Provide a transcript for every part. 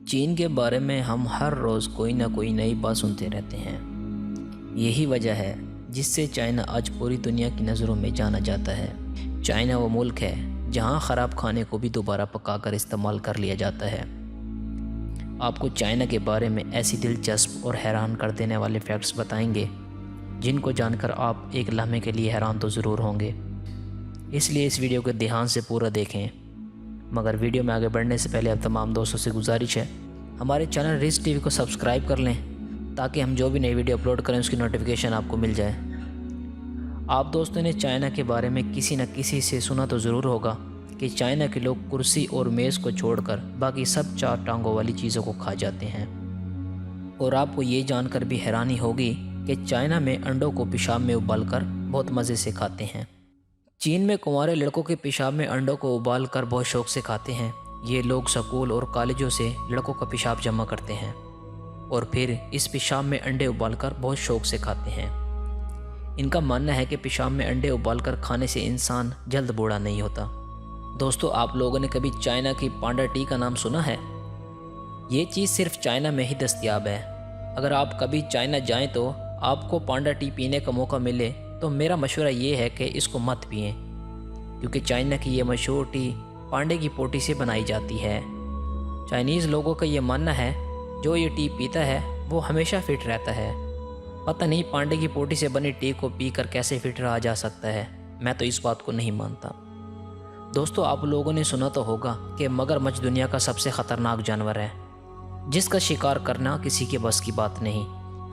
چین کے بارے میں ہم ہر روز کوئی نہ کوئی نئی بات سنتے رہتے ہیں۔ یہی وجہ ہے جس سے چائنا آج پوری دنیا کی نظروں میں جانا جاتا ہے۔ چائنا وہ ملک ہے جہاں خراب کھانے کو بھی دوبارہ پکا کر استعمال کر لیا جاتا ہے۔ آپ کو چائنا کے بارے میں ایسی دلچسپ اور حیران کر دینے والے فیکٹس بتائیں گے جن کو جان کر آپ ایک لمحے کے لیے حیران تو ضرور ہوں گے، اس لیے اس ویڈیو کو دھیان سے پورا دیکھیں۔ مگر ویڈیو میں آگے بڑھنے سے پہلے اب تمام دوستوں سے گزارش ہے ہمارے چینل ریس ٹی وی کو سبسکرائب کر لیں تاکہ ہم جو بھی نئی ویڈیو اپلوڈ کریں اس کی نوٹیفیکیشن آپ کو مل جائے۔ آپ دوستوں نے چائنا کے بارے میں کسی نہ کسی سے سنا تو ضرور ہوگا کہ چائنا کے لوگ کرسی اور میز کو چھوڑ کر باقی سب چار ٹانگوں والی چیزوں کو کھا جاتے ہیں۔ اور آپ کو یہ جان کر بھی حیرانی ہوگی کہ چائنا میں انڈوں کو پیشاب میں ابال کر بہت مزے سے کھاتے ہیں۔ چین میں کنوارے لڑکوں کے پیشاب میں انڈوں کو ابال کر بہت شوق سے کھاتے ہیں۔ یہ لوگ سکول اور کالجوں سے لڑکوں کا پیشاب جمع کرتے ہیں اور پھر اس پیشاب میں انڈے ابال کر بہت شوق سے کھاتے ہیں۔ ان کا ماننا ہے کہ پیشاب میں انڈے ابال کر کھانے سے انسان جلد بوڑھا نہیں ہوتا۔ دوستو، آپ لوگوں نے کبھی چائنا کی پانڈا ٹی کا نام سنا ہے؟ یہ چیز صرف چائنا میں ہی دستیاب ہے۔ اگر آپ کبھی چائنا جائیں تو آپ کو پانڈا ٹی پینے کا موقع ملے تو میرا مشورہ یہ ہے کہ اس کو مت پئیں، کیونکہ چائنا کی یہ مشہور ٹی پانڈے کی پوٹی سے بنائی جاتی ہے۔ چائنیز لوگوں کا یہ ماننا ہے جو یہ ٹی پیتا ہے وہ ہمیشہ فٹ رہتا ہے۔ پتہ نہیں پانڈے کی پوٹی سے بنی ٹی کو پی کر کیسے فٹ رہا جا سکتا ہے، میں تو اس بات کو نہیں مانتا۔ دوستو، آپ لوگوں نے سنا تو ہوگا کہ مگرمچھ دنیا کا سب سے خطرناک جانور ہے جس کا شکار کرنا کسی کے بس کی بات نہیں،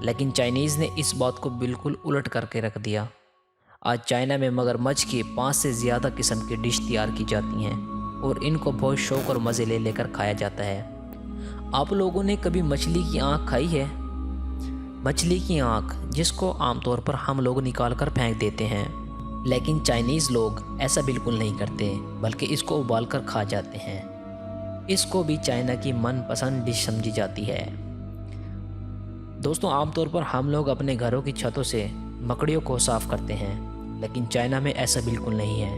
لیکن چائنیز نے اس بات کو بالکل الٹ کر کے رکھ دیا۔ آج چائنا میں مگرمچھ کی 5 سے زیادہ قسم کی ڈش تیار کی جاتی ہیں اور ان کو بہت شوق اور مزے لے کر کھایا جاتا ہے۔ آپ لوگوں نے کبھی مچھلی کی آنکھ کھائی ہے؟ مچھلی کی آنکھ، جس کو عام طور پر ہم لوگ نکال کر پھینک دیتے ہیں، لیکن چائنیز لوگ ایسا بالکل نہیں کرتے بلکہ اس کو ابال کر کھا جاتے ہیں۔ اس کو بھی چائنا کی من پسند ڈش سمجھی جاتی ہے۔ دوستوں، عام طور پر ہم لوگ اپنے گھروں کی چھتوں سے مکڑیوں کو صاف کرتے ہیں، لیکن چائنا میں ایسا بالکل نہیں ہے،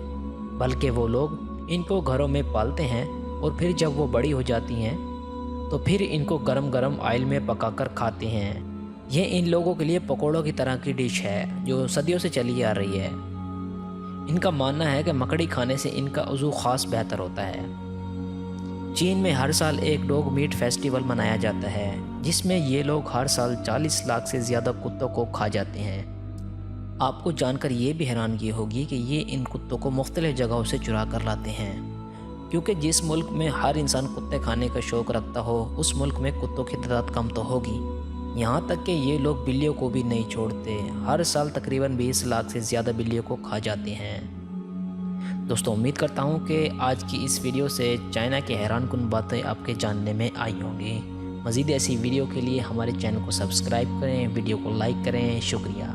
بلکہ وہ لوگ ان کو گھروں میں پالتے ہیں اور پھر جب وہ بڑی ہو جاتی ہیں تو پھر ان کو گرم گرم آئل میں پکا کر کھاتے ہیں۔ یہ ان لوگوں کے لیے پکوڑوں کی طرح کی ڈش ہے جو صدیوں سے چلی آ رہی ہے۔ ان کا ماننا ہے کہ مکڑی کھانے سے ان کا عضو خاص بہتر ہوتا ہے۔ چین میں ہر سال ایک ڈوگ میٹ فیسٹیول منایا جاتا ہے جس میں یہ لوگ ہر سال 40 لاکھ سے زیادہ کتوں کو کھا جاتے ہیں۔ آپ کو جان کر یہ بھی حیرانگی ہوگی کہ یہ ان کتوں کو مختلف جگہوں سے چرا کر لاتے ہیں، کیونکہ جس ملک میں ہر انسان کتے کھانے کا شوق رکھتا ہو اس ملک میں کتوں کی تعداد کم تو ہوگی۔ یہاں تک کہ یہ لوگ بلیوں کو بھی نہیں چھوڑتے، ہر سال تقریباً 20 لاکھ سے زیادہ بلیوں کو کھا جاتے ہیں۔ دوستوں، امید کرتا ہوں کہ آج کی اس ویڈیو سے چائنا کی حیران کن باتیں آپ کے جاننے میں آئی ہوں گی۔ مزید ایسی ویڈیو کے لیے ہمارے چینل کو سبسکرائب کریں، ویڈیو کو لائک کریں۔ شکریہ۔